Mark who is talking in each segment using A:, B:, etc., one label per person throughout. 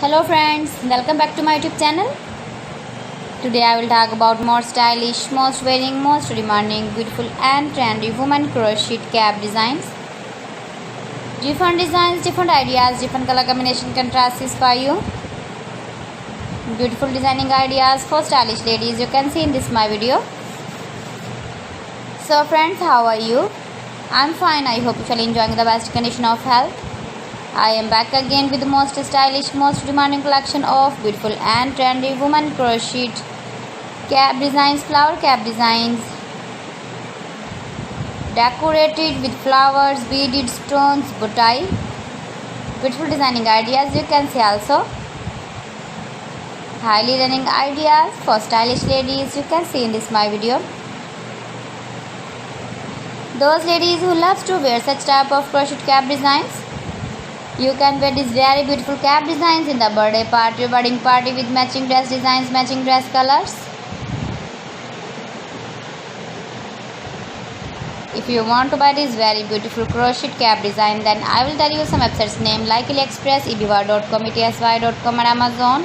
A: Hello friends, welcome back to my YouTube channel. Today I will talk about more stylish, most wearing, most demanding, beautiful and trendy women crochet cap designs. Different designs, different ideas, different color combination contrasts for you. Beautiful designing ideas for stylish ladies you can see in this my video. So friends, how are you? I'm fine. I hope you are enjoying the best condition of health. I am back again with the most stylish, most demanding collection of beautiful and trendy women crochet cap designs, flower cap designs, decorated with flowers, beaded stones, boutai. Beautiful designing ideas you can see also. Highly running ideas for stylish ladies you can see in this my video. Those ladies who loves to wear such type of crochet cap designs, you can wear these very beautiful cap designs in the birthday party, wedding party with matching dress designs, matching dress colors. If you want to buy this very beautiful crochet cap design, then I will tell you some websites name like AliExpress, eBay.com, etsy.com and Amazon.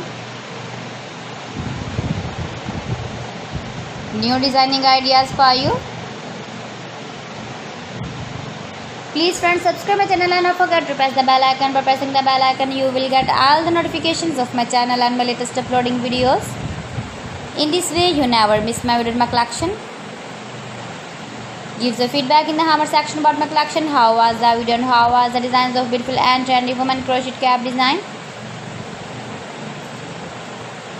A: New designing ideas for you. Please friends, subscribe my channel and don't forget to press the bell icon. By pressing the bell icon you will get all the notifications of my channel and my latest uploading videos. In this way you never miss my video in my collection. Give the feedback in the hammer section about my collection. How was the video and how was the designs of beautiful and trendy women crochet cap design.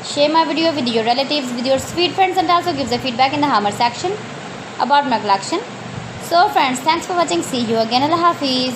A: Share my video with your relatives, with your sweet friends, and also give the feedback in the hammer section about my collection. So friends, thanks for watching. See you again. Allah Hafiz.